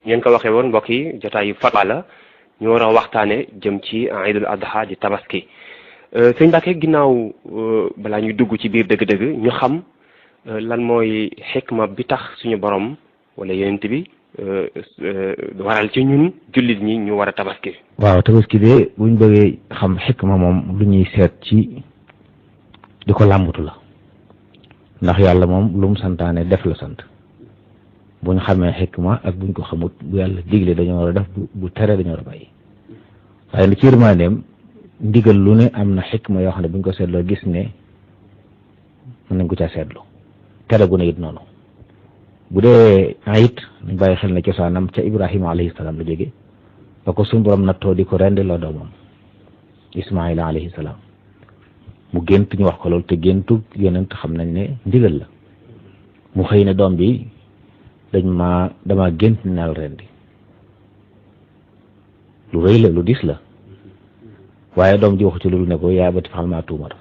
ngeen ko waxee woon mbokk yi jotaayu fatwa la ñu war a waxtaane jëm ci Aïdul Adha di tabaski sëñ Mbacke ginnaaw balaa ñuy dugg ci biir dëgg-dëgg ñu xam lan mooy xikma bi tax suñu borom wala yonent bi waral ci ñun jullit ñi ñu war a tabaski. waaw tabaski de buñ bëggee xam xikma moom lu ñuy seet ci di ko làmbatu la ndax yàlla moom lu mu santaane def la sant buñ xamee xikma ak buñ ko xamut bu yàlla digle dañoo war a def bu tere dañoo war a bàyyi waaye li ci yërmandeem ndigal lu ne am na xikma yoo xam ne buñ ko seetloo gis ne mën nañ ko caa seetlu tere gu ne it noonu bu dee ayit nañ bàyyi xel ne cosaanam ca Ibrahima alayhi salaam la jóge ba ko suñu borom nattoo di ko rendi loo doomam Ismaila alayhi salaam mu gént ñu wax ko loolu te géntu yonent xam nañ ne ndigal la mu xëy ne doom bi dama gént naaw rendi lu rëy la lu dis la waaye doom ji waxu ci loolu ne ko yaa bati faxal maa tuumar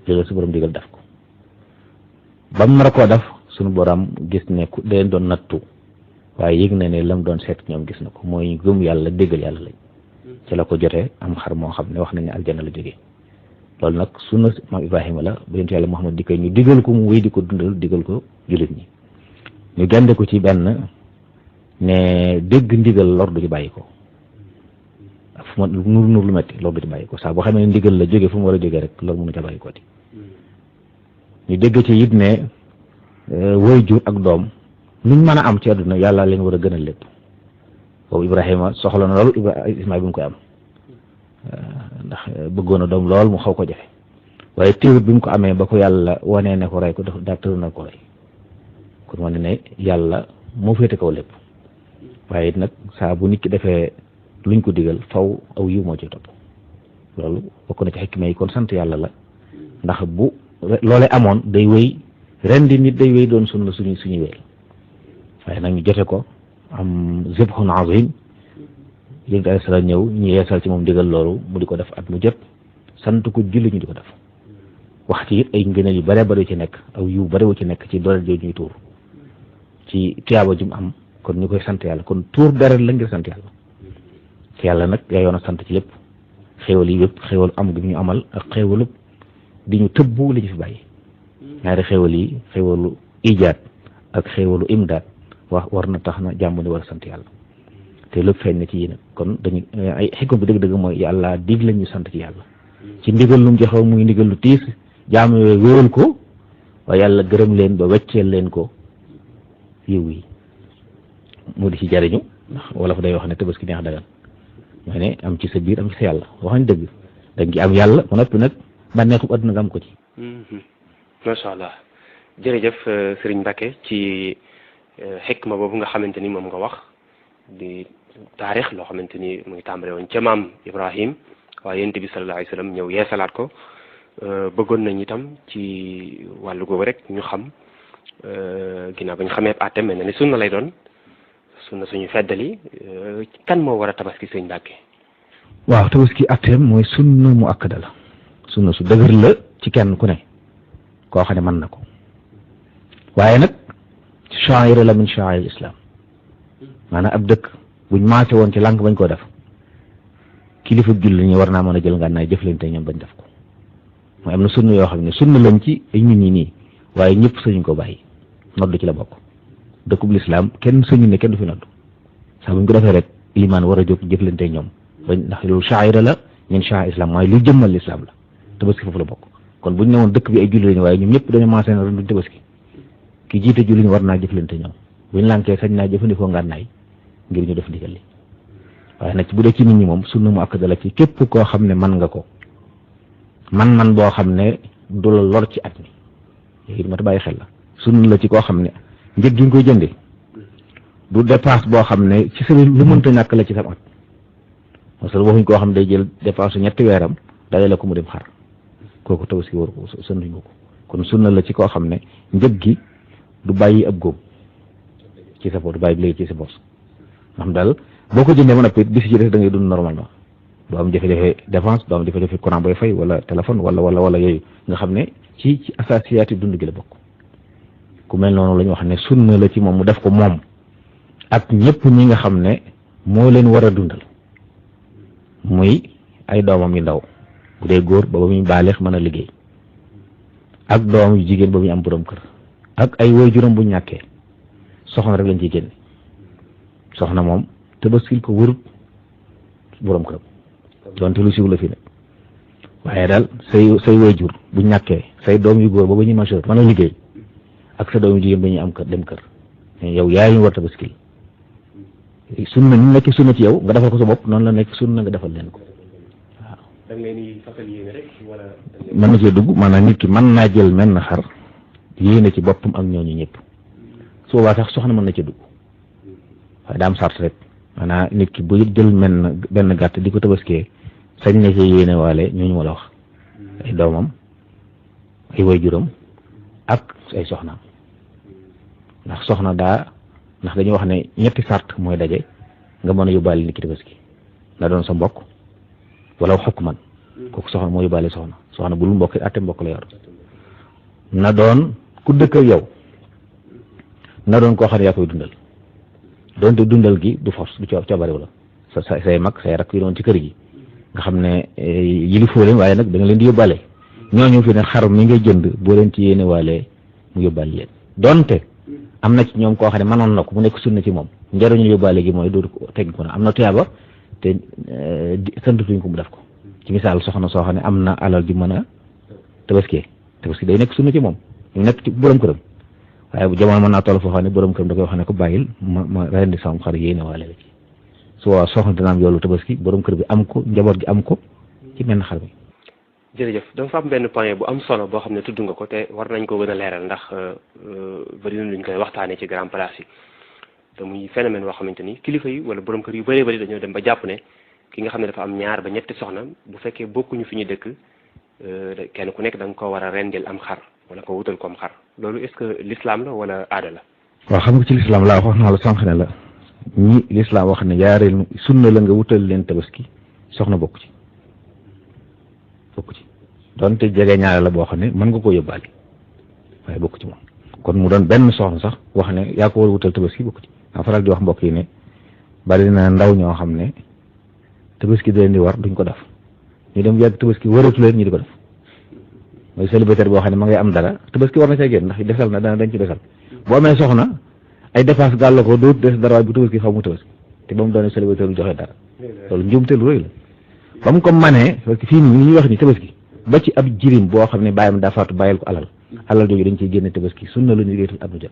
loolu su borom digal def ko ba mu nar koo def suñu borom gis ne ku leen doon nattu waaye yëg na ne lam doon seet ñoom gis na ko mooy gëm yàlla déggal yàlla lañ ci la ko jotee am xar moo xam ne wax nañ ne aljanna la jógee loolu nag sunna maam Ibrahima la ba yonent yàlla Muhammad di koy ñu digal ko mu wéy di ko dundal digal ko jullit ñi ñu gande ko ci benn ne dégg ndigal lor du ci bàyyi ko fu ma nur lu metti lor du ci bàyyi ko saa boo xamee ne ndigal la jóge fu mu war a jógee rek loolu mënu ca bàyyi ko di ñu dégg ci it ne waajur ak doom luñ mën a am ci àdduna yàlla leen war a gënal lépp boobu Ibrahima soxla na loolu Ismaïl bi mu koy am ndax bëggoon a doom lool mu xaw ko jafe waaye téewut bi mu ko amee ba ko yàlla wanee ne ko rey ko dafa daa tër na ko rey kon wane ne yàlla moo féete kaw lépp waaye it nag saa bu nit ki defee luñ ko digal faw aw yiw moo ci topp loolu bokk na ci xikma yi kon sant yàlla la ndax bu loolee amoon day wéy ren di nit day wéy doon sunna suñuy wéy waaye nag ñu jote ko am zibhun azim yonent alayhi salaam ñëw ñu yeesal ci moom digal loolu mu di ko def at mu jot sant ko julli ñu di ko def wax ci it ay ngëneel yu bare bare ci nekk aw yu bare wu ci nekk ci doole jooju ñuy tuur ci tiyaaba ju mu am kon ñu koy sant yàlla kon tuur deret la ngir sant yàlla ci yàlla nag yaa yoon a sant ci lépp xéwal yi yëpp xéwalu am gi ñu amal ak xéwalu di ñu tëbbu li ñu fi bàyyi ñaari xéwal yi xéwalu ijaat ak xéwalu imdaat war na tax na jàmm ni war a sant yàlla te lépp feeñ na ci yéen kon dañu ay xikma bi dëgg-dëgg mooy yàlla dig la ñu sant ci yàlla ci ndigal lu mu joxe muy ndigal lu tiis jaam yooyu wéeral ko waaye yàlla gërëm leen ba wecceel leen ko yiw yi mu di ci jariñu ndax wala fa day wax ne tabaski neex dagan mooy ne am ci sa biir am ci sa yàlla waxañ dëgg dañ ci am yàlla ba noppi nag bànneexu àdduna nga am ko ci. macha allah jërëjëf Serigne Mbacke ci xikma boobu nga xamante ni moom nga wax di taarix loo xamante ni mu ngi tàmbale woon ca maam Ibrahim waaye yonent bi sallallahu alayhi wa sallam ñëw yeesalaat ko bëggoon nañ itam ci wàllu googu rek ñu xam ginnaaw ba ñu xamee àtte mel na ni sunna lay doon sunna suñu feddali kan moo war a tabaski sëñ Mbacke. waaw tabaski àtteem mooy sunna mu akkada la sunna su dëgër la ci kenn ku ne koo xam ne mën na ko waaye nag sha'ira la min sha'air islam maanaam ab dëkk buñ maase woon ci lànk bañ koo def kilifa julli ñi war naa mën a jël ngànnaay jëflante ñoom bañ def ko mooy am na sunna yoo xam ne sunna lañ ci ay nit ñi nii waaye ñëpp sañuñ ko bàyyi nodd ci la bokk dëkkub lislaam kenn sañu ne kenn du fi nodd sax buñ ko defee rek ilimaan war a jóg jëflante ñoom bañ ndax loolu sha'ira la min sha'air islam mooy lu jëmmal lislaam la tabaski foofu la bokk kon buñ ne woon dëkk bi ay julli lañu waaye ñoom ñëpp dañoo maase na duñ tabaski ki jiite julli ñu war naa jëflante ñoom buñ lànkee sañ naa jëfandikoo ngànnaay ngir ñu def ndigal li waaye nag bu dee ci nit ñi moom sunna mu akkada la ci képp koo xam ne man nga ko man boo xam ne du la lor ci at mi yooyu ma ta bàyyi xel la sunna la ci koo xam ne njëg gi nga koy jënde du dépense boo xam ne ci sa lu mënta ñàkk la ci sam at parce que waxuñ koo xam ne day jël dépense ñetti weeram dajale ko mu dem xar kooku tabaski war ko sënduñ ko kon sunna la ci koo xam ne njëg gi du bàyyi ab góom ci sa bopp du bàyyi bi léegi ci sa bopp xam daal boo ko jëndee ba noppi bis ci des da ngay dund normalement doo am jafe-jafe dépense doo am jafe-jafe courant booy fay wala téléphone wala yooyu nga xam ne ci asasiyaati dund gi la bokk ku mel noonu la ñu wax ne sunna la ci moom mu def ko moom ak ñëpp ñi nga xam ne moo leen war a dundal muy ay doomam yu ndaw bu dee góor ba muy baaleex mën a liggéey ak doom yu jigéen ba muy am borom kër ak ay waajuram bu ñàkkee soxna rek lañ ciy génne soxna moom tabaskil ko wërut borom këram donte lu siw la fi ne waaye daal say waajur bu ñàkkee say doom yu góor ba ñuy majeur mën a liggéey ak sa doom yu jigéen ba ñuy am kër dem kër yow yaay ñu war tabaskil sunna ni nekk sunna ci yow nga defal ko sa bopp noonu la nekk sunna nga defal leen ko waaw. da nga leen di fasal yéene rek wala. mën na cee dugg maanaam nit ki mën naa jël menn xar yéene ci boppam ak ñooñu ñëpp su boobaa sax soxna mën na cee dugg waaye daa am sart rek maanaam nit ki bu jël benn gàtt di ko tabaskee sañ na cee yéene waale ñooñu ma la wax ay doomam ay waajuram ak ay soxnaam ndax soxna ndax dañuy wax ne ñetti sart mooy daje nga mën a yóbbaale nit ki tabaski na doon sa mbokk wala xukk man kooku soxna moo yóbbaale soxna bu lu mbokk atte mbokk la yor na doon ku dëkk ak yow na doon koo xam ne yaa koy dundal doonte dundal gi du force du coobarew la say mag say rakk yi doon ci kër gi nga xam ne yilifoo leen waaye nag da nga leen di yóbbaale ñooñu fi ne xar mi ngay jënd boo leen ci yéene waalee mu yóbbaale leen donte am na ci ñoom koo xam ne mënoon na ko mu nekk sunna ci moom njëriñu yóbbaale gi mooy dootu ko teg ko na am na tuyaaba te santatuñ ko mu def ko ci misaal soxna soo xam ne am na alal ji mën a tabaski day nekk sunna ci moom ñu nekk ci borom këram waaye bu jamono mën naa toll foo xam ne borom këram da koy wax ne ko bàyyil ma rendi sama xar yéene waale la ci su waa soxna dina am yoolu tabaski borom kër bi am ko njaboot gi am ko ci menn xar bi. jërëjëf dafa am benn point bu am solo boo xam ne tudd nga ko te war nañ ko gën a leeral ndax bari na luñ koy waxtaanee ci grand place yi te muy phénomène boo xamante ni kilifa yi wala borom kër yu bëree bëri dañoo dem ba jàpp ne ki nga xam ne dafa am ñaar ba ñetti soxna bu fekkee bokkuñu fi ñu dëkk kenn ku nekk da nga ko war a rendil am xar wala ko wutal ko am xar loolu est-ce que l'islam la wala aada la. waaw xam nga ci l'islam laa wax naa la sànq ne la ñi l'islam wax ne yaareel sunna la nga wutal leen tabaski soxna bokk ci donte jege ñaare la boo xam ne mën nga koo yóbbaale waaye bokk ci moom kon mu doon benn soxna sax wax ne yaa ko war a wutal tabaski bokk ci maa faral di wax mbokk yi ne bari na ndaw ñoo xam ne tabaski da leen di war duñ ko def ñu dem yàgg tabaski waratu leen ñu di ko def mooy célibataire boo xam ne ma ngay am dara tabaski war na cee génn ndax desal na dañ ci desal boo amee soxna ay dépense gàll ko dootu des dara waaye bu tabaski xaw mu tabaski te ba mu doonee célibataire lu joxe dara loolu njuumte lu rëy la ba mu ko manee parce que fii nii ñuy wax ni tabaski ba ci ab jirim boo xam ne bàyyam daa faatu bàyyil ko alal jooju dañ ciy génne tabaski sunna la ñu réetal ab nu jël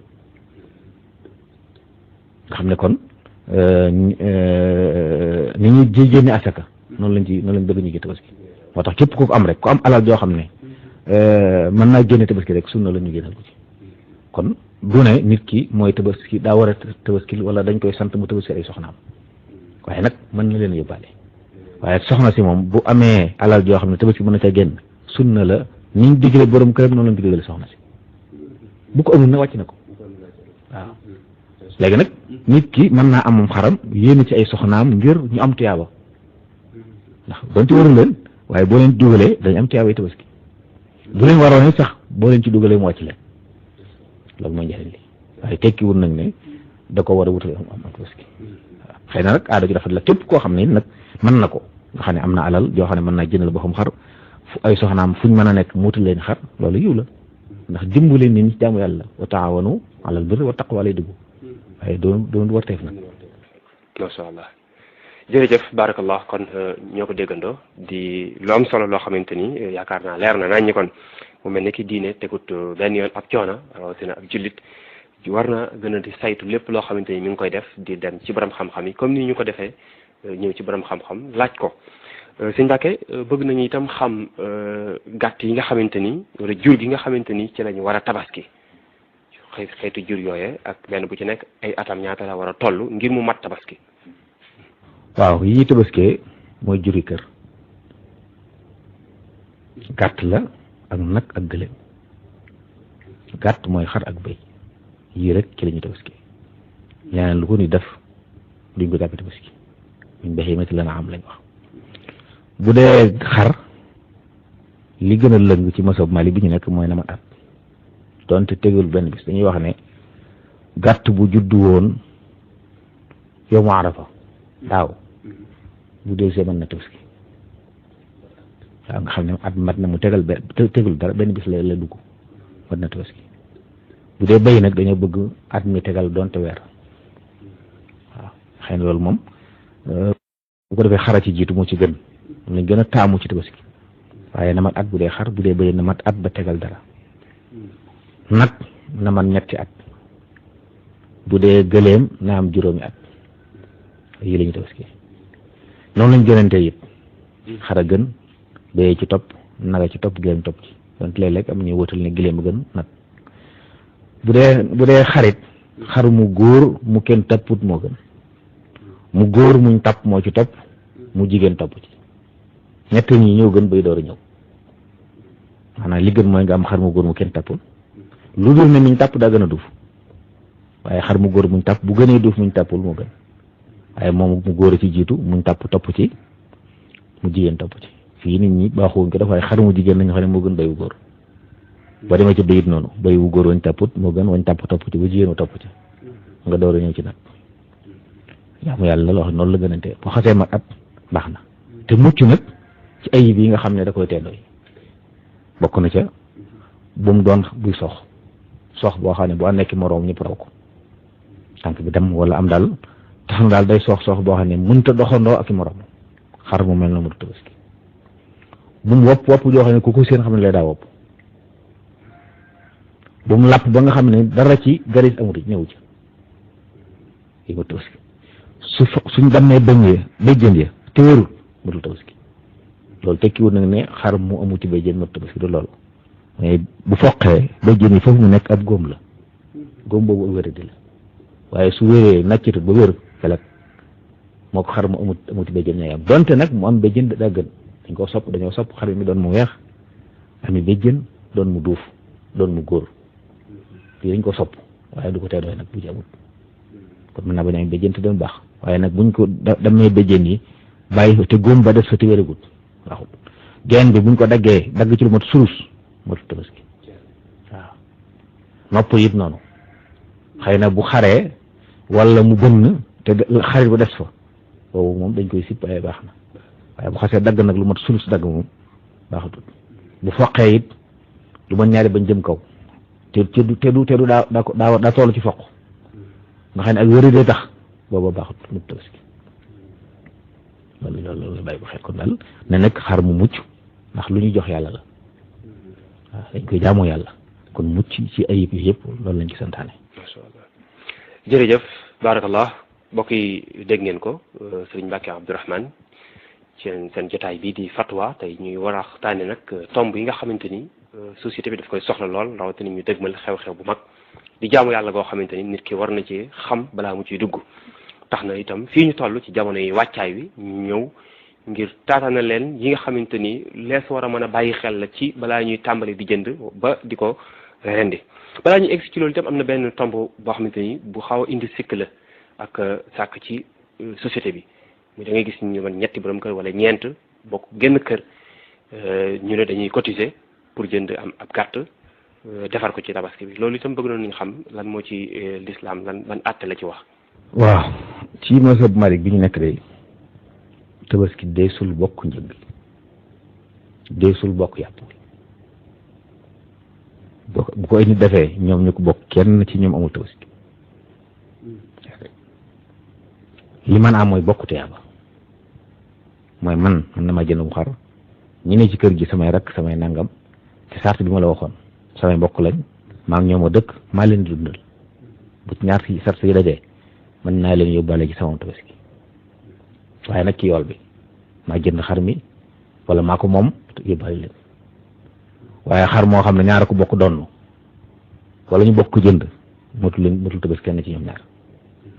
nga xam ne kon ni ñuy génne asaka noonu lañ bëgg ñu gi tabaski moo tax képp ku ko am rek ku am alal joo xam ne mën naa génne tabaski rek sunna la ñu génnal ko ci kon du ne nit ki mooy tabaski daa war a tabaski wala dañ koy sant mu tabaski ay soxnaam waaye nag mën na leen yóbbaale waaye soxna si moom bu amee alal joo xam ne tabaski mën na ca génn sunna la ni ñu digale borom këram noonu lañ digale soxna si bu ko amul na wàcc na ko waaw léegi nag nit ki mën naa am xaram yéene ci ay soxnaam ngir ñu am tuyaaba ndax doon ci waru leen waaye boo leen dugalee dañ am tuyaaba yi tabaski bu leen waroon sax boo leen ci dugalee mu wàcc leen loolu mooy njëriñ li waaye tekki wut nag ne da ko war a wutal am tabaski waaw xëy na nag aada ju rafet la képp koo xam ne nag mën na ko nga xam ne am na alal joo xam ne mën naa jëndal boppam xar fu ay soxnaam fuñ mën a nekk mu wutal leen xar loolu yiw la ndax dimbali nit ñi ci jaamu yàlla wa taawanu alal birri wa taqwa lay dugg waaye doon warteef nag. macha allah jërëjëf barakallah kon ñoo ko déggandoo di lu am solo loo xamante ni yaakaar naa leer na nañ ñi kon mu mel ne ki diine tegut benn yoon ab coono rawatina ab jullit war na gën a di saytu lépp loo xamante ni mi ngi koy def di dem ci borom xam-xam yi comme ni ñu ko defee ñëw ci borom xam-xam laaj ko sëñ Mbacke bëgg nañu itam xam gàtt yi nga xamante ni wala jur gi nga xamante ni ci lañu war a tabaski xeetu jur yooyee ak benn bu ci nekk ay atam ñaata la war a toll ngir mu mat tabaski. waaw yi ñuy tabaskee mooy juri kër gàtt la ak nag ak gëléem gàtt mooy xar ak bëy yii rek ci la ñuy tabaskee ñaaneen lu ko ni def duñ ko jàppe tabaski min bahiimati l-an'aam lañ wax bu dee xar li gën a lëng ci masab Maalik bi ñu nekk mooy na ma at donte tegul benn bis dañuy wax ne gàtt bu juddu woon yow mu arafa daaw bu dee see mën na tabaski waaw nga xam ne at mat na mu tegul dara benn bis la dugg mat na tabaski bu dee béy nag dañoo bëgg at mi tegal doonte weer waaw xëy na loolu moom bu ko defee xara ci jiitu moo ci gën moom lañ gën a taamu ci tabaski waaye na mat at bu dee xar bu dee béy na mat at ba tegal dara nag na man ñetti at bu dee gëléem na am juróomi at yi la ñu tabaski noonu lañ gënante it xara gën béy ci topp naga ci topp gëléem topp ci donc léeg-léeg am ñuy wóotal ne gëléem gën nag bu dee xarit xar mu góor mu kenn tapput moo gën mu góor muñ tapp moo ci topp mu jigéen topp ci ñett ñi ñëw gën bay door a ñëw maanaam li gën mooy nga am xar mu góor mu kenn tappul lu dul ne muñ tàpp daa gën a duuf waaye xar mu góor muñ tàpp bu gënee duuf muñ tàppul moo gën waaye moom mu góor a ci jiitu muñ tàpp topp ci mu jigéen topp ci fii nit ñi baaxuwuñ ko def waaye xar mu jigéen nañu xam ne moo gën bay wu góor ba demee ci bayit noonu bay wu góor wañ tàpput moo gën wañ tàpp topp ci ba jigéen wu topp ci nga door a ñëw ci nag jaamu yàlla la wax noonu la gënante bu xasee mat at baax na te mucc nag ci ayib yi nga xam ne da koy teendooy bokk na ca bu mu doon buy sox boo xam ne bu nekk moroom ñëpp raw ko tànk bi dem wala am daal tax na daal day sox boo xam ne mënut a doxandoo ak i moroom xar mu mel na mu tabaski bu mu wopp joo xam ne ku ko seen xam ne lay daa wopp bu mu làpp ba nga xam ne dara ci garis amut ñëw ci yi mu tabaski suñ dammee béjjën ya te wérul matul tabaski loolu tekkiwul nag ne xar mu amuti béjjën matul tabaski du loolu mais bu foqee béjjën yi foofu mu nekk ab góom la góom boobu ak wéradi la waaye su wéree nàccatut ba wér felet moo ko xar mu amuti béjjën ñooy am donte nag mu am béjjën daa gën dañoo sopp xar mi doon mu weex ami béjjën doon mu duuf doon mu góor lii dañ ko sopp waaye du ko tee doy nag bu ci amut kon mën naa bañ a am béjjën te doon baax waaye nag buñ ko damee béjjën yi bàyyi te góom ba des fa te wéragut waxut geen bi buñ ko dagg ci lu mat sulus matu tabaski waaw nopp it noonu xëy na bu xaree wala mu bënn te xarit ba des fa boobu moom dañ koy sipp ay baax na waaye bu xasee dagg nag lu mat sulus dagg moom baaxatul bu foqee it lu mat ñaari bañ jëm kaw te du daa toll ci foq nga xam ne ak wéri dee tax booba baaxut mu tabaski loolu bàyyi ko xel kon daal ne nag xar mu mucc ndax lu ñu jox yàlla la waaw dañ koy jaamoo yàlla kon mucc ci ayib yi yëpp loolu lañ ci santaane. macha allah jërëjëf barakallah mbokk yi dégg ngeen ko sëriñ Mbacke Abdourahmane ci seen jotaay bii di fatwa tey ñuy war a waxtaane nag tomb yi nga xamante ni société bi daf koy soxla lool rawatina ñu dëgmal xew-xew bu mag di jaamu yàlla goo xamante ni nit ki war na ci xam balaa mu ciy dugg tax na itam fii ñu toll ci jamono yi wàccaay wi ñu ñëw ngir taataana leen yi nga xamante ni lees war a mën a bàyyi xel la ci balaa ñuy tàmbali di jënd ba di ko rendi balaa ñuy egsi ci loolu itam am na benn tomb boo xamante ni bu xaw a indi sikk la ak sàkk ci société bi da ngay gis ñu man ñetti borom kër wala ñeent bokk génn kër ñu ne dañuy cotiser pour jënd am ab gàtt defar ko ci tabaski bi loolu itam bëgg nañu xam lan moo ci lislaam lan ban àtte la ci wax. waaw ci mazhab Malik bi ñu nekk day tabaski deesul bokk njëg deesul bokk yàpp bu ko ay nit defee ñoom ñu ko bokk kenn ci ñoom amul tabaski li man am mooy bokk tuyaaba mooy man na ma jënd bu xar ñi ne ci kër gi samay rakk samay nangam te sart bi ma la waxoon samay mbokk lañ maa ngi ñoom a dëkk maa leen di dundal bu ci ñaar si sart yi dajee mën naa leen yóbbaale ci sama tabaski waaye nag ci yool bi maa jënd xar mi wala maa ko moom yóbbaale leen waaye xar moo xam ne ñaar ko bokk donn wala ñu bokk ko jënd motul tabaski kenn ci ñoom ñaar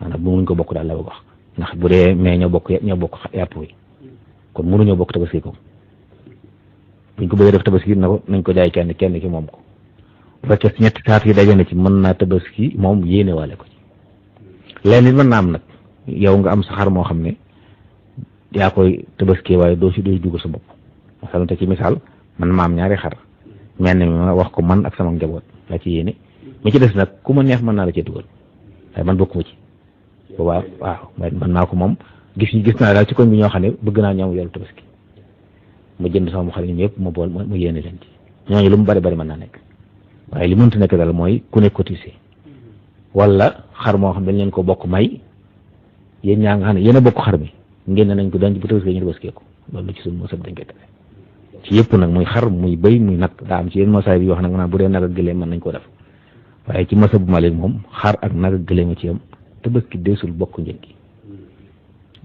maanaam bu muñ ko bokk daal la wax ndax bu dee mais ñoo bokk yàpp wi kon mënuñoo bokk tabaski ko buñ ko bëggee def tabaski nañ ko jaay kenn ki moom ko bu fekkee si ñetti saat yi daje na ci mën naa tabaski moom yéene waale ko ci leen nit mën naa am nag yow nga am sa xar moo xam ne yaa koy tabaski waaye doo dugg sa bopp masalan te ci misaal man ma am ñaari xar mel ni ma wax ko man ak sama njaboot laa ci yéene mi ci des nag ku ma neex mën naa la cee dugal waaye man bokkuma ci boobaa waaw man naa ko moom gis naa daal ci koñ bi ñoo xam ne bëgg naa ñoom yoolu tabaski ma jënd sama xar ñoom yëpp ma bool ma yéene leen ci ñooñu lu mu bari bari mën naa nekk waaye li mënta nekk daal mooy ku nekk cotisé wala xar moo xam dañ leen ko bokk may yéen ñaa nga xam ne yéen a bokk xar mi ngeen nañ ko denc bu tabaski ñu tabaskee ko loolu ci suñu mosab dañ koy tere ci yëpp nag muy xar muy bëy muy nag daa am ci yenn mosaay bi yoo xam ne nag bu dee nag ak gëléem mën nañ ko def waaye ci mosab bu Malik moom xar ak nag ak gëléem ci yam tabaski deesul bokk njëg gi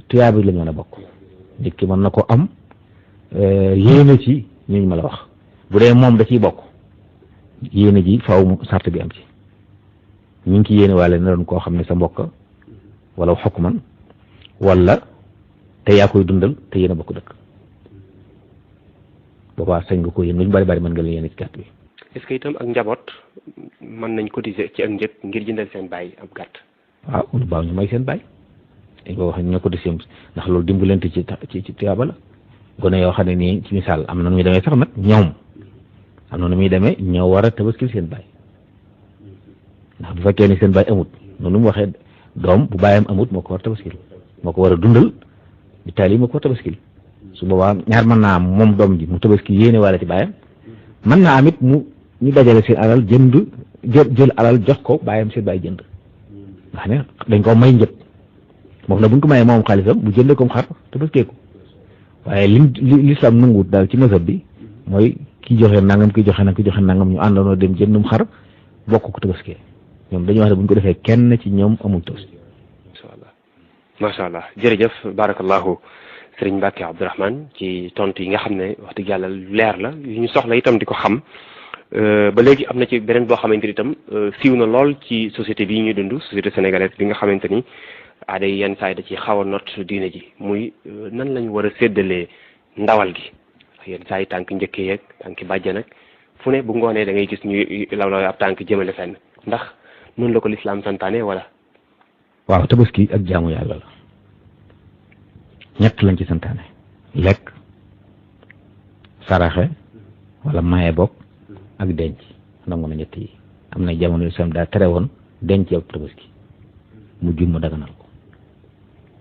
tuyaa bi la ñu mën a bokk nit ki mën na ko am yéene ci ñooñu ma la wax bu dee moom da ciy bokk yéene ji faaw mu sart bi am ci ñu ngi ci yéene waale na doon koo xam ne sa mbokk wala xukman wala te yaa koy dundal te yéen a bokk dëkk boobaa sañ nga ko yéen lu ñu bari bari mën nga leen yéene ci gàtt bi. est-ce que itam ak njaboot mën nañ cotiser ci ak njëg ngir jëndal seen bàyyi ab gàtt. waaw lu baax ñu may seen bàyyi dañ ko wax ñoo cotiser ndax loolu dimbalante ci tuyaaba la gone yoo xam ne nii ci misaal am na nu muy demee sax nag ñoom am na nu muy demee ñoo war a tabaskil seen bàyyi ndax bu fekkee ni seen bàyyi amut noonu mu waxee doom bu bàyyam amut moo ko war a tabaskil moo ko war a dundal bi taali moo ko war a tabaskil su boobaa ñaar mën naa am moom doom ji mu tabaski yéene wala ci bàyyam mën naa am it mu ñu dajale seen alal jël alal jox ko bàyyam seen bàyyi jënd nga xam ne dañ ko may njëg moom na buñ ko mayee moom xaalisam bu jëndee comme xar tabaskee ko waaye l'islam nanguwut daal ci mazhab bi mooy ki joxe nangam ki joxe nangam ñu àndandoo dem jëndum xar bokk ko tabaskee ñoom dañuy wax ne bu ñu ko defee kenn ci ñoom amul tabaski. macha allah jërëjëf barakallahu sëriñ Mbacke Abdourahmane ci tontu yi nga xam ne wax dëgg yàlla leer la yu ñu soxla itam di ko xam ba léegi am na ci beneen boo xamante ni itam siiw na lool ci société bii ñuy dund société sénégalaise bi nga xamante ni aada yi yenn saa yi da ci xaw a not diine ji muy nan lañu war a séddalee ndawal gi yenn saa yi tànk njëkkee yeeg tànk bàjjan nag fu ne bu ngoonee da ngay gis ñuy lawlaw ab tànk jëmale fenn ndax noonu la ko lislaam santaane wala. waaw tabaski ak jaamu yàlla la ñett lañ ci santaane lekk saraxe wala maye bokk ak denc nangu na ñett yi am na jamono yu sam daa tere woon denc ak tabaski mu jum mu daganal ko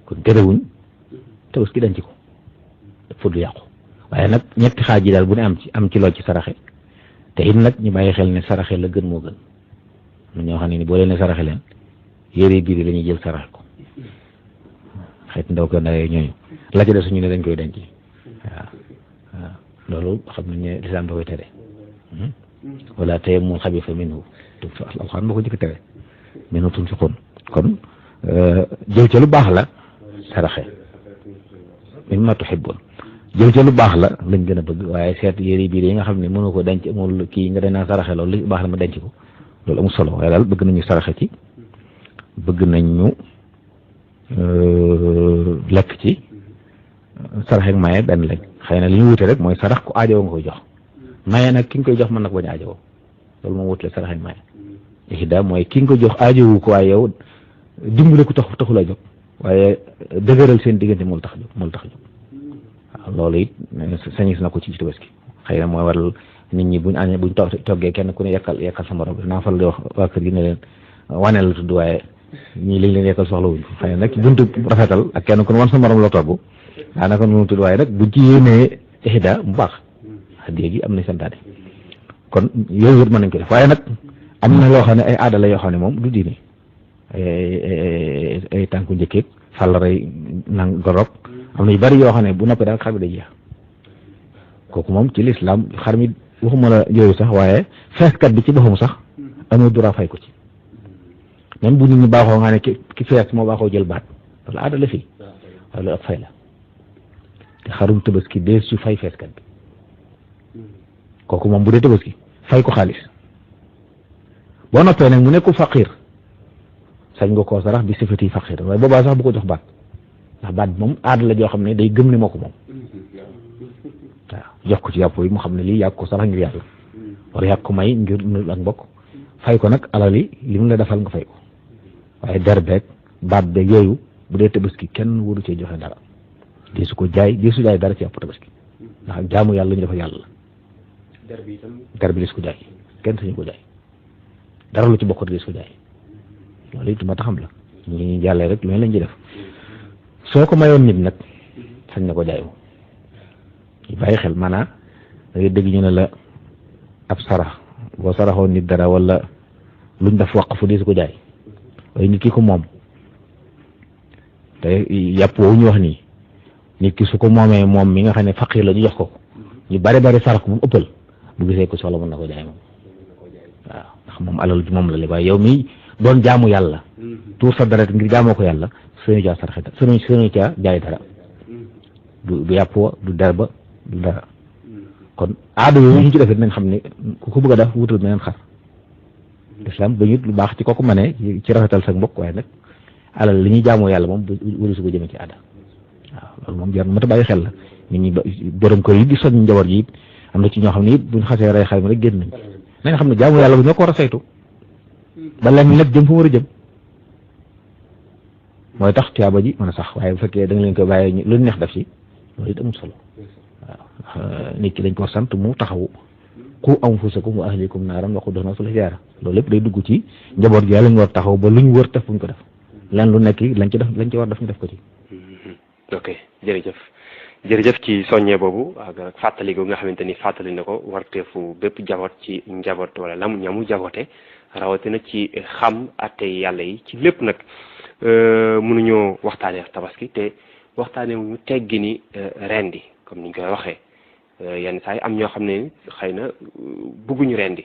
kon terewuñ tabaski denc ko dafa du yàqu waaye nag ñetti xaaj yi daal bu ne am ci lool ci saraxe te it nag ñu bàyyi xel ne saraxe la gën moo gën am ñoo xam ne ni boo leen ne saraxe leen yére biir la ñuy jël saraxe ko xeet ndaw ko ndawee ñooñu la ca des suñu ne dañ koy denc waaw loolu xam nañ ne lislaam da koy tere wala tayammamul xabiisa minhu alxuraan moo ko jëkk tere minhu tunfiquun kon jël ca lu baax la saraxe mimmaa tuhibbuun jël ca lu baax la lañ gën a bëgg waaye seet yére biir yi nga xam ne mënu ko denc amul kii nga danaa saraxe loolu li baax la ma denc ko loolu amul solo waaye daal bëgg nañu saraxe ci bëgg nañ ñu lekk ci sarax ak maye benn lañ xëy na li ñu wute rek mooy sarax ku aajowoo nga koy jox maye nag ki nga koy jox mën na ko bañ a aajowoo loolu moom wutale sarax ak maye ihda mooy ki nga koy jox aajowu ko waaye yow dimbale ko taxul a jóg waaye dëgëral seen diggante moo tax jóg waaw loolu it sañis na ko ci tabaski xëy na mooy waral nit ñi buñ añee buñ toggee kenn ku ne yekkal sa morom naa faral di wax waa kër gi ne leen waneel la tudd waaye ñii liñ leen yekkal soxla wuñ xëy na nag buntu rafetal ak kenn ku ne wan sa morom la togg daanaka nu mu tudd waaye nag buñ ci yéenee ihda mu baax hadiya gi am na santaane kon yooyu yëpp mën nañ ko def waaye nag am na loo xam ne ay aada la yoo xam ne moom du diine ay tànku njëkkeeg fàllaray nang gorog am na yu bari yoo xam ne bu noppee daal xar bi day jeex kooku moom ci lislaam xar mi waxuma la yooyu sax waaye feeskat bi ci boppam sax amul droit fay ko ci même bu nit ñi baaxoo nga ne ki fees moo baaxoo jël baat loolu aada la fii waaye loolu ab fay la te xarum tabaski dee su fay feeskat bi kooku moom bu dee tabaski fay ko xaalis boo noppee nag mu nekkul faqir sañ nga koo sarax bi sifati faqir waaye boobaa sax bu ko jox baat ndax baat bi moom aada la joo xam ne day gëm ne moo ko moom waaw jox ko ci yàpp yi mu xam ne lii yàgg ko sarax ngir yàlla wala yàgg ko may ngir nul ak mbokk fay ko nag alal yi li mu la defal nga fay ko waaye der beeg baat beeg yooyu bu dee tabaski kenn waru cee joxe dara di su ko jaay di su jaay dara ci yàpp tabaski ndax jaamu yàlla ñu defal yàlla der bi di su ko jaay kenn sañu ko jaay dara lu ci bokk di su ko jaay loolu it ma taxam la ñi jàllee rek lu ne lañ ci def soo ko mayoon nit nag sañ na ko jaay moom ñu bàyyi xel maanaam da ngay dégg ñu ne la ab sarax boo saraxoon nit dara wala luñ def waqfu di su ko jaay waaye nit ki ko moom te yàpp woowu ñu wax nii nit ki su ko moomee moom mi nga xam ne faqir la ñu jox ko ñu bari sarax ko bu mu ëppal bu gisee ko soxla mën na ko jaay moom waaw ndax moom alal ji moom la li waaye yow mi doon jaamu yàlla tuur sa dara ngir jaamoo ko yàlla suñu caa saraxe suñu caa jaay dara du yàpp wa du der ba du dara kon aada yooyu ñu ci defee nañ xam ne ku ko bëgg a def wutal meneen xar islam ba ñu lu baax ci kooku mënee ci rafetal sa mbokk waaye nag alal li ñuy jaamoo yàlla moom wëru su ko jëmee ci aada waaw loolu moom jar mat a bàyyi xel la nit ñi borom kër yi di soññ njaboot yi am na ci ñoo xam ne it buñ xasee rey xar mi rek génn nañ xam ne jaamu yàlla bu ñoo ko war a saytu ba lenn nag jëm fa war a jëm mooy tax tuyaaba ji mën a sax waaye bu fekkee da nga leen koy bàyyee lu neex def ci loolu it amul solo waaw nit ki dañ ko sant mu taxawu qu anfusakum wa ahlikum naaran waquuduhaa an-naasu wal hijaara loolu lépp day dugg ci njaboot gi yàlla ñu war taxaw ba luñ wër def buñ ko def len lu nekk lañ ci war def ñu def ko ci. ok jërëjëf ci soññee boobu ak fàttali gu nga xamante ni fàttali na ko warteefu bépp jaboot ci njaboot wala ñamu jaboote rawatina ci xam atte yàlla yi ci lépp nag mënuñoo waxtaanee tabaski te waxtaanee wu ñu teggi ni rendi comme niñ koy waxee yenn saa yi am ñoo xam ne xëy na bëgguñu rendi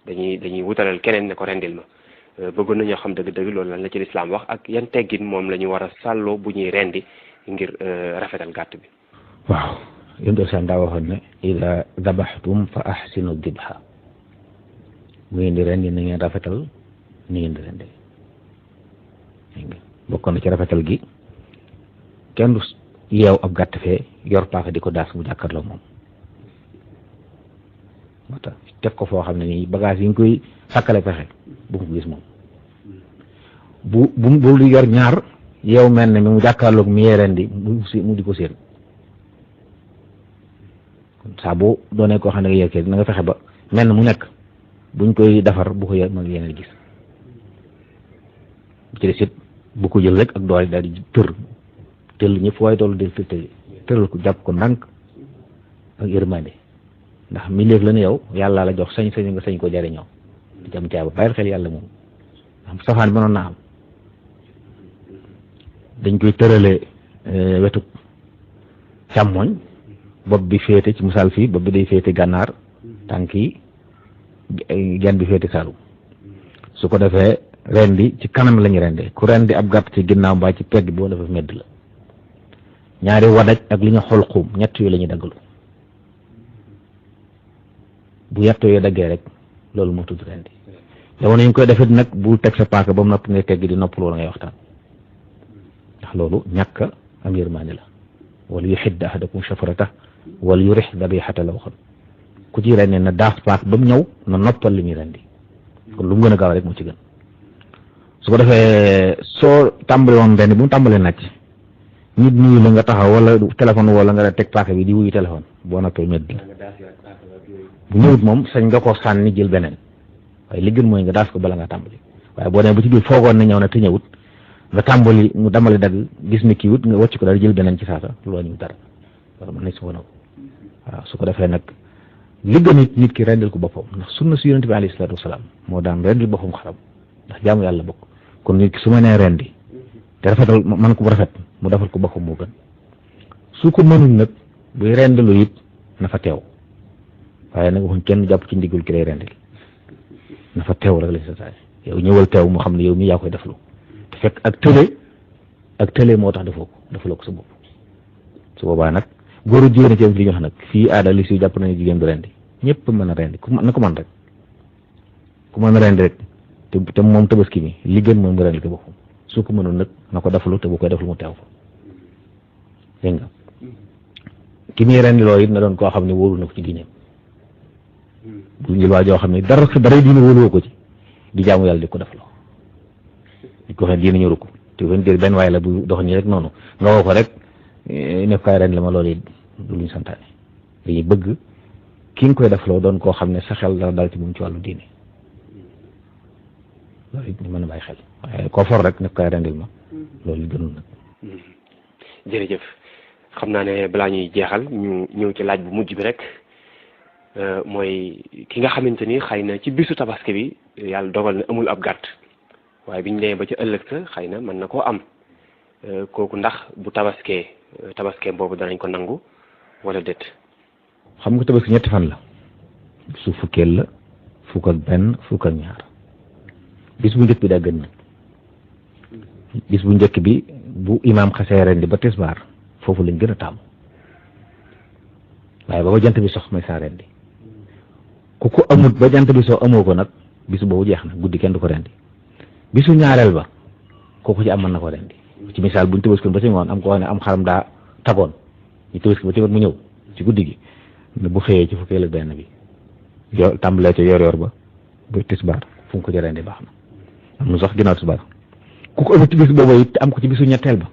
dañuy wutalal keneen ne ko rendil ma bëggoon na ñoo xam dëgg-dëgg loolu lan la ci lislaam wax ak yan teggin moom la ñu war a sàlloo bu ñuy rendi ngir rafetal gàtt bi. waaw yéen seen daa waxoon ne ida dabaxtum fa ahsinu dibha bu ngeen di rendi na ngeen rafetal ni ngeen di rendi bokkoon na ci rafetal gi kenn du yeew ab gàtt fee yor paaka di ko daas bu jàkkaarloo moom moo tax teg ko foo xam ne nii bagage yi nga koy sàkkale pexe bu mu gis moom bu yor ñaar yeew mel ne mi mu jàkkaarloog mi yee rendi mu di ko séen saa boo doonee koo xam ne nga yeekee na nga fexe ba mel mu nekk buñ koy defar bu ko mën yeneen gis ci des it bu ko jël rek ak doole daal di tëll ñëpp waaye toll del tëral ko jàpp ko ndànk ak yërmande ndax milieu la ne yow yàlla la jox sañ-sañ nga sañ ko jariñoo di jam caaba bàyyil xel yàlla moom ndax safaan mënoon na am dañ koy tëralee wetu càmmoñ bopp bi féete ci misaal fii bopp bi day féete gànnaar tànk yi genn bi féete saalum su ko defee rendi ci kanam lañu rendee ku rendi ab gàtt ci ginnaaw mbaa ci pegg bi wala dafa medd la ñaari wadaj ak li ñu xol xuum ñett yooyu la ñuy daggalu bu ñett yooyu daggee rek loolu moo tudd rendi jamono ñu koy defit nag bu teg sa paaka ba mu nopp ngay tegg di noppal wala ngay waxtaan ndax loolu ñàkk am yërmaande la wala yuxidd ahadakum shafrata wala yurix dabixata la waxoon ku ci rendi na daas paak ba mu ñëw na noppal li muy rendi kon lu mu gën a gaaw rek moo ci gën su ko defee soo tàmbali woon rendi bu mu tàmbalee nàcc nit nuyu la nga taxaw wala téléphone wala nga teg paaka bi di wuyu téléphone boo noppee medd la bu ñëwut moom sañ nga ko sànni jël beneen waaye li gën mooy nga daas ko bala nga tàmbali waaye boo demee ba ci biir foogoon na ñëw na te ñëwut nga tàmbali mu damali dagg gis ni kii wut nga wàcc ko daal jël beneen ci saasa loolu ñu dara wala mën nañ si wana ko waaw su ko defee nag li gën nit ki rendil ko boppam ndax sunna si yonent bi alayhi salaatu wasalaam moo daan rendil boppam xaram ndax jaamu yàlla bokk kon nit ki su ma nee rendi te rafetal man ko bu rafet mu defal ko boppam moo gën su ko mënul nag buy rendilu it na fa teew waaye nag waxuñ kenn jàpp ci ndigul ki lay rendil na fa teew rek lañ sa taay yow ñëwal teew mu xam ne yow mii yaa koy deflu te fekk ak tële moo tax defaloo ko sa bopp su boobaa nag góoru jigéen ci am li ñu wax nag fii aada li si jàpp nañu jigéen du rendi ñëpp mën a rendi na ko man rek ku mën a rendi rek te moom tabaski mi li gën moom nga rendi ko boppam su ko mënul nag na ko deflu te bu koy deflu mu teew fa dégg nga ki muy rendi loolu it na doon koo xam ne wóolu na ko ci diineem bu njël waa joo xam ne dara diine wóoluwoo ko ci di jaamu yàlla di ko defloo di ko xam diine ñëru ko te benn waay la bu dox nii rek noonu nga woo ko rek nekk kaay ren la ma loolu it du luñ santaane dañuy bëgg ki nga koy defloo doon koo xam ne sa xel dara dal ci moom ci wàllu diine loolu it ñu mën a bàyyi xel waaye koo for rek ne koy rendil ma loolu gënul nag. jërëjëf xam naa ne balaa ñuy jeexal ñu ñëw ci laaj bu mujj bi rek mooy ki nga xamante ni xëy na ci bisu tabaski bi yàlla dogal na amul ab gàtt waaye biñ demee ba ca ëllëg sa xëy na mën na koo am kooku ndax bu tabaskee boobu danañ ko nangu wala déet. xam nga tabaski ñetti fan la bisu fukkeel la fukk ak benn fukk ak ñaar bis bu njëkk bi daa gën nag bis bu njëkk bi bu imaam xasee rendi ba tisbaar foofu lañ gën a taamu waaye ba jant bi sox may saa rendi ku ko amut ba jant bi soo amoo ko nag bisu boobu jeex na guddi kenn du ko rendi bisu ñaareel ba kooku ci am mën na ko rendi ci misaal buñ tëbaskoon ba ci ngoon am ko wax ne am xaram daa tagoon ñu tëbaski ba ci ngoon mu ñëw ci guddi gi ne bu xëyee ci fukkeel ak benn bi tàmbalee ca yor ba tisbaar fu mu ko ci rendi baax na am na sax ginnaaw tisbaar ku ko amut ci bis boobu it am ko ci bisu ñetteel ba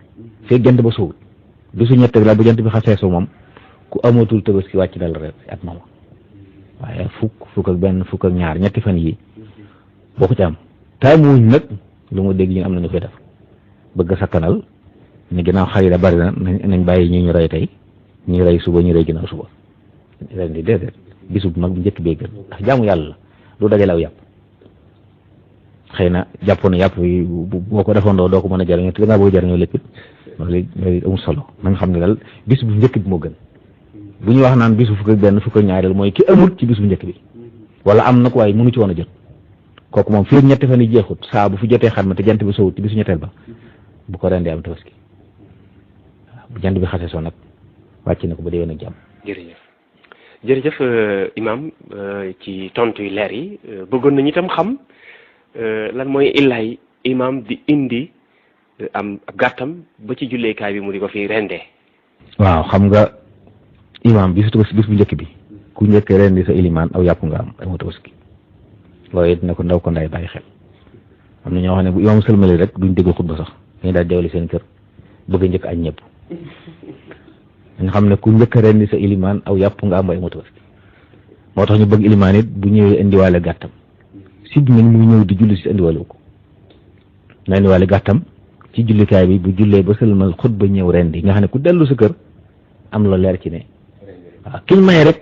fee jant ba sowul bisu ñetteel la bu jant bi xasee so moom ku amatul tëbaski wàcc na la rek at moom waaye fukk ak benn fukk ak ñaar ñetti fan yi boo ko ci am taamuwuñ nag lu ma dégg ñu am nañu koy def bëgg a sakkanal ne ginnaaw xar yi da bari na nañ bàyyi ñu rey tey ñu rey suba ñu rey ginnaaw suba ren di déedéet bisu mag bu njëkk bee gën ndax jaamu yàlla la du dajale aw yàpp xëy na jàppoon na yàpp yi boo ko defandoo doo ko mën a jariñoo te dangaa bëgg jariñoo lépp loolu amul solo na nga xam ne daal bis bu njëkk bi moo gën bu ñu wax naan bisu fukk ak benn fukk ak ñaareel mooy ki amul ci bis bu njëkk bi wala am na ko waaye mënu ci woon a jot kooku moom fii ñetti fan yi jeexut saa bu fi jotee xar ma te jant bi sowut ci bisu ñetteel ba bu ko rendee am tabaski waaw bu jant bi xasee soo nag wàcc na ko ba déwén ak jàmm. jërëjëf imam ci tontu yu leer yi bëggoon nañu itam xam lan mooy illaay imam di indi am ab gàttam ba ci julleekaay bi mu di ko fi rendee. waaw xam nga imam bisu tabaski bis bu njëkk bi ku njëkk rendi sa ilimaan aw yàpp nga am amoo tabaski loolu it na ko ndaw ko nday bàyyi xel am na ñoo xam ne bu imam sëlmali rek duñ déglu xutba sax dañu daal jawli seen kër bëgg njëkk añ ñëpp nga xam ne ku njëkk rendi sa ilimaan aw yàpp nga am amoo tabaski moo tax ñu bëgg ilimaan it bu ñëwee indiwaale gàttam sib nañ mu ñëw di julli si indiwaale ko na indiwaale gàttam ci jullikaay bi bu jullee ba sëlmal xutba ñëw rendi nga xam ne ku dellu sa kër am la leer ci ne waaw kiñ may rek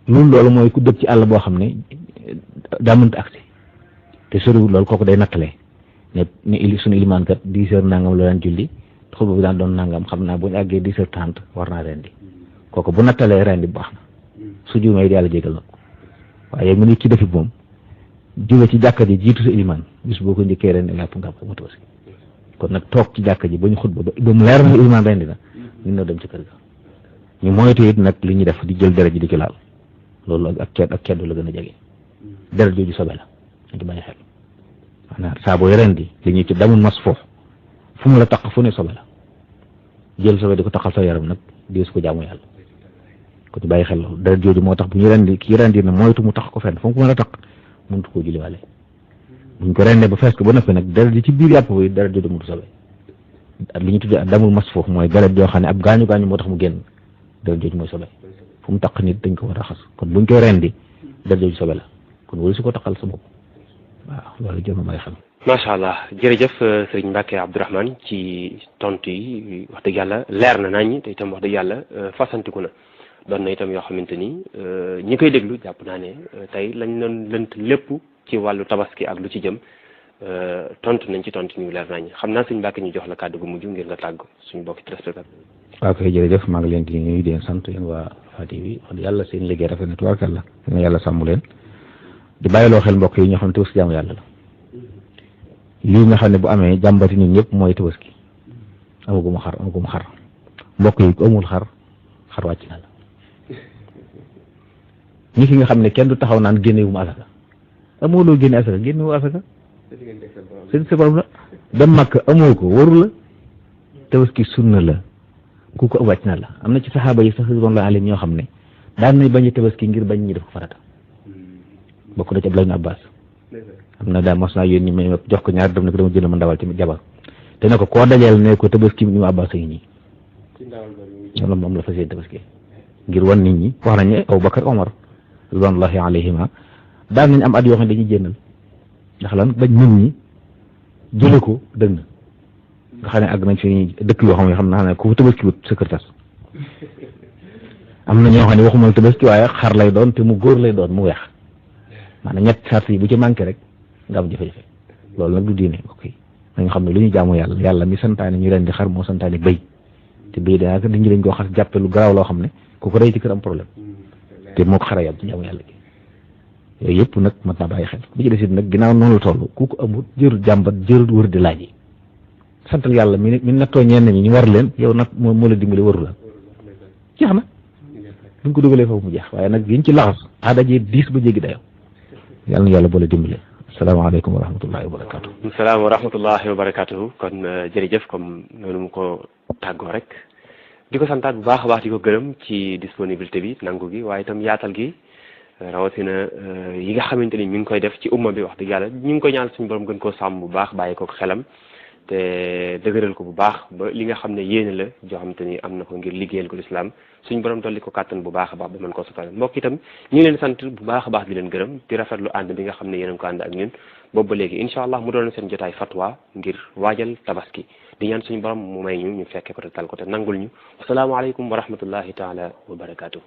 loolu mooy ku dëkk ci àll boo xam ne daa mënta agsi te soriwul loolu kooku day nattalee ne suñu ilimaan kat 10 heures nangam la daan julli xutba bi daan doon nangam xam naa bu ñu àggee 10 heures 30 war naa rendi kooku bu nattalee rendi bu baax na su juumee yàlla jégal na ko waaye mu nit ci defi moom jóge ci jàkka ji jiitu sa ilimaan bis boo ko njëkkee rendi yàpp nga am tabaski kon nag toog ci jàkka ji ba ñu xutba ba mu leer na ilimaan rendi na ñu noo dem ci kër ga ñu moytu it nag li ñuy def di jël deret ji di ci laal loolu ak keddu la gën a jege deret jooju sobe la ñu ci bàyyi xel maanaam saa booy rendi li ñuy ci damul mas foofu fu mu la taq fu ne sobe la jël sobe di ko taqal sa yaram nag di su ko jaamu yàlla ko ci bàyyi xel loolu deret jooju moo tax bu ñu rendi kii rendi na moytu mu tax ko fenn fu mu ko mën a taq mënut koo julliwaale buñ ko rendee ba fees ko ba noppi nag deret ji ci biir yàpp bi deret jooju mënut sobe li ñu tuddee damul mas foofu mooy deret joo xam ne ab gaañu moo tax mu génn deret jooju mooy sobe fu mu taq nit dañ ko war a raxas kon buñ koy rendi deret jooju sobe la kon wala su ko taqal sa bopp waaw loolu jëm may xam. macha allah jërëjëf sëriñ Mbacke Abdourahmane ci tontu yi wax dëgg yàlla leer na nañ te itam wax dëgg yàlla fasantiku na doon na itam yoo xamante ni ñi koy déglu jàpp naa ne tey lañ doon lënt lépp ci wàllu tabaski ak lu ci jëm tontu nañ ci tontu ñu leer nañ xam naa sëriñ Mbacke ñu jox la kàddu gu mujj ngir nga tàgg suñu bokki téléspectateur. waaw kay jërëjëf maa ngi leen di nuyu di leen sant yéen waa Fatick bi wax dëgg yàlla seen liggéey rafet na tubaarkàlla yàlla sàmm leen di bàyyiloo xel mbokk yi ñoo xam ne tabaski jaamu yàlla la lii nga xam ne bu amee jàmbati ñun ñëpp mooy tabaski amaguma xar mbokk yi ku amul xar wàcc na la ñi ki nga xam ne kenn du taxaw naan génnewu ma asaka amoo loo génne asaka génnewu asaka seen sa borom la dem Makka amoo ko waru la tabaski sunna la ku ko wàcc na la am na ci saxaaba yi sax ridwanullahi alayhim ñoo xam ne daan nañ bañ a tabaski ngir bañ ñi def ko farata bokk na ci Abdullah ibn Abbas am na daal mos naa yónni ma jox ko ñaar dem ne ko dama jënd ma ndawal ci jabar te ne ko koo dajeel ne ko tabaski ibn Abbas a ngi nii loolu moom la fas yéene tabaski ngir wan nit ñi wax nañ ne Abubakar Omar ridwanullahi alayhima daan nañ am at yoo xam ne dañuy jëndal ndax lan bañ nit ñi jële ko dëgg na nga xam ne àgg nañ fi dëkk yoo xam ne ku fa tabaski wut sa kër tas am na ñoo xam ne waxumal tabaski waaye xar lay doon te mu góor lay doon mu weex maanaam ñett sart yi bu ci manqué rek nga am jafe-jafe loolu nag du diine mbokk yi nañ xam ne lu ñu jaamu yàlla mi santaane ñu leen di xar moo santaane béy te béy daanaka nit ñi dañ koo xas jàppe lu garaaw loo xam ne ku ko rey ci kër am problème te moo ko xara yam ci jaamu yàlla gi yooyu yëpp nag mat naa bàyyi xel bi ci desit nag ginnaaw noonu la toll ku ko amul jërul jàmbat jërul wër di laaj yi santal yàlla mi nattoo ñenn ñi ñu war leen yow nag moo la dimbali waru la jeex na buñ ko dugalee foofu mu jeex waaye nag yiñ ci laxas aada ji diis ba jéggi dayoo yàlla na yàlla boole dimbali asalaamaaleykum wa rahmatullahi wa barakatuh salaam wa rahmatullahi wa barakatuh kon jërëjëf comme noonu mu ko tàggoo rek di ko santaat bu baax a baax di ko gërëm ci disponibilité bi nangu gi waaye itam yaatal gi rawatina yi nga xamante ni mi ngi koy def ci umma bi wax dëgg yàlla ñu ngi koy ñaan suñu borom gën koo sàmm bu baax bàyyi ko xelam te dëgëral ko bu baax ba li nga xam ne yéene la joo xamante ni am na ko ngir liggéeyal ko lislaam suñu borom dolli ko kàttan bu baax a baax ba mën koo sotal mbokk itam ñu ngi leen sant bu baax a baax di leen gërëm di rafetlu ànd bi nga xam ne yéen a ko ànd ak ñun boobu ba léegi incha allah mu doon seen jotaay fatwa ngir waajal tabaski di ñaan suñu borom mu may ñu fekke ko te tal ko te nangul ñu asalaamaaleykum wa rahmatullahi taala wa barakatuh.